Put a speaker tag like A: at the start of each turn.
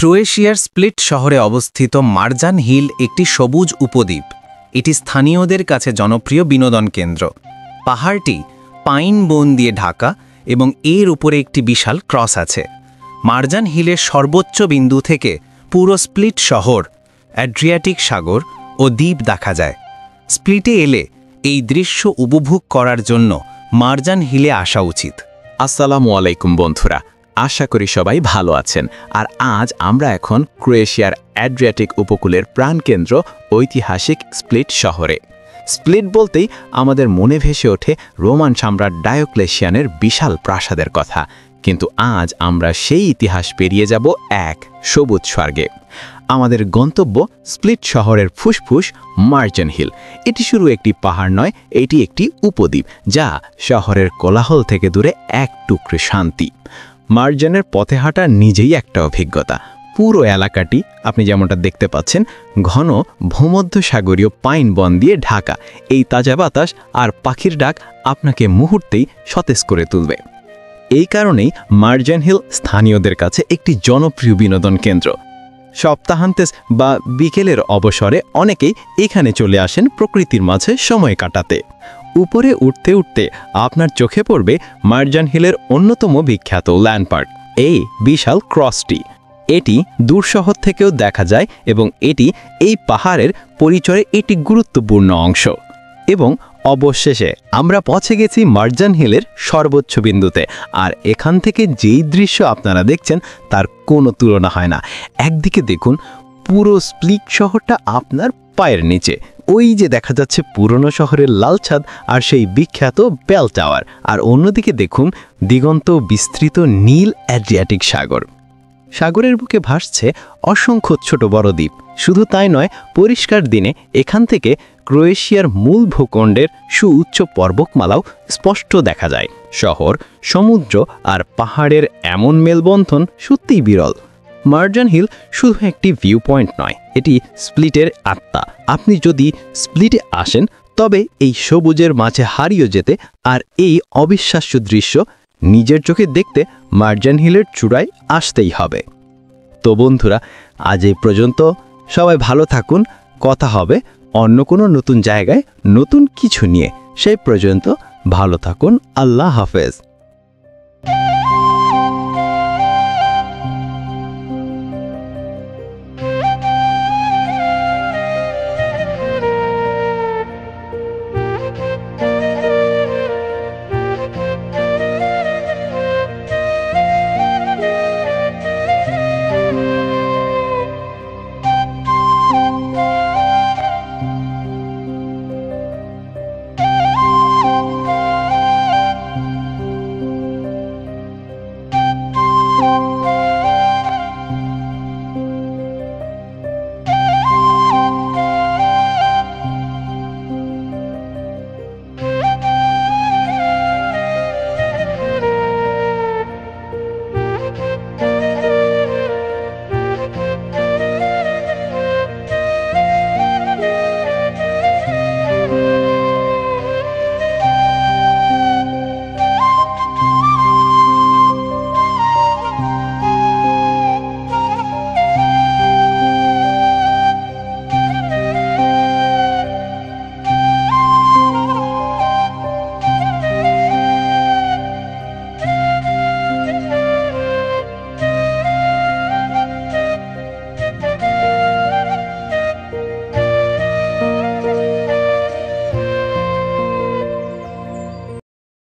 A: ক্রোয়েশিয়ার স্প্লিট শহরে অবস্থিত মারজান হিল একটি সবুজ উপদ্বীপ। এটি স্থানীয়দের কাছে জনপ্রিয় বিনোদন কেন্দ্র। পাহাড়টি পাইন বন দিয়ে ঢাকা এবং এর উপরে একটি বিশাল ক্রস আছে। মারজান হিলের সর্বোচ্চ বিন্দু থেকে পুরো স্প্লিট শহর, অ্যাড্রিয়াটিক সাগর ও দ্বীপ দেখা যায়। স্প্লিটে এলে এই দৃশ্য উপভোগ করার জন্য মারজান হিলে আসা উচিত।
B: আসসালামু আলাইকুম বন্ধুরা, আশা করি সবাই ভালো আছেন। আর আজ আমরা এখন ক্রোয়েশিয়ার অ্যাড্রিয়াটিক উপকূলের প্রাণকেন্দ্র ঐতিহাসিক স্প্লিট শহরে। স্প্লিট বলতেই আমাদের মনে ভেসে ওঠে রোমান সম্রাট ডায়োক্লেশিয়ানের বিশাল প্রাসাদের কথা, কিন্তু আজ আমরা সেই ইতিহাস পেরিয়ে যাব এক সবুজ স্বর্গে। আমাদের গন্তব্য স্প্লিট শহরের ফুসফুস মারজান হিল। এটি শুধু একটি পাহাড় নয়, এটি একটি উপদ্বীপ যা শহরের কোলাহল থেকে দূরে এক টুকরো শান্তি। মারজানের পথে হাঁটা নিজেই একটা অভিজ্ঞতা। পুরো এলাকাটি আপনি যেমনটা দেখতে পাচ্ছেন ঘন ভূমধ্যসাগরীয় পাইন বন দিয়ে ঢাকা। এই তাজা বাতাস আর পাখির ডাক আপনাকে মুহূর্তেই সতেজ করে তুলবে। এই কারণেই মারজান হিল স্থানীয়দের কাছে একটি জনপ্রিয় বিনোদন কেন্দ্র। সপ্তাহান্তে বা বিকেলের অবসরে অনেকেই এখানে চলে আসেন প্রকৃতির মাঝে সময় কাটাতে। উপরে উঠতে উঠতে আপনার চোখে পড়বে মারজান হিলের অন্যতম বিখ্যাত ল্যান্ডমার্ক, এই বিশাল ক্রসটি। এটি দূর শহর থেকেও দেখা যায় এবং এটি এই পাহাড়ের পরিচয়ের একটি গুরুত্বপূর্ণ অংশ। এবং অবশেষে আমরা পৌঁছে গেছি মারজান হিলের সর্বোচ্চ বিন্দুতে। আর এখান থেকে যেই দৃশ্য আপনারা দেখছেন তার কোনো তুলনা হয় না। একদিকে দেখুন পুরো স্প্লিট শহরটা আপনার পায়ের নিচে, ওই যে দেখা যাচ্ছে পুরনো শহরের লাল ছাদ আর সেই বিখ্যাত বেল টাওয়ার। আর অন্যদিকে দেখুন দিগন্ত বিস্তৃত নীল অ্যাড্রিয়াটিক সাগর। সাগরের বুকে ভাসছে অসংখ্য ছোট বড় দ্বীপ। শুধু তাই নয়, পরিষ্কার দিনে এখান থেকে ক্রোয়েশিয়ার মূল ভূখণ্ডের সুউচ্চ পর্বতমালাও স্পষ্ট দেখা যায়। শহর, সমুদ্র আর পাহাড়ের এমন মেলবন্ধন সত্যিই বিরল। মারজান হিল শুধু একটি ভিউ পয়েন্ট নয়, এটি স্প্লিটের আত্মা। আপনি যদি স্প্লিটে আসেন তবে এই সবুজের মাঝে হারিয়ে যেতে আর এই অবিশ্বাস্য দৃশ্য নিজের চোখে দেখতে মারজান হিলের চূড়ায় আসতেই হবে। তো বন্ধুরা, আজ এই পর্যন্ত। সবাই ভালো থাকুন। কথা হবে অন্য কোনো নতুন জায়গায় নতুন কিছু নিয়ে। সেই পর্যন্ত ভালো থাকুন। আল্লাহ হাফেজ।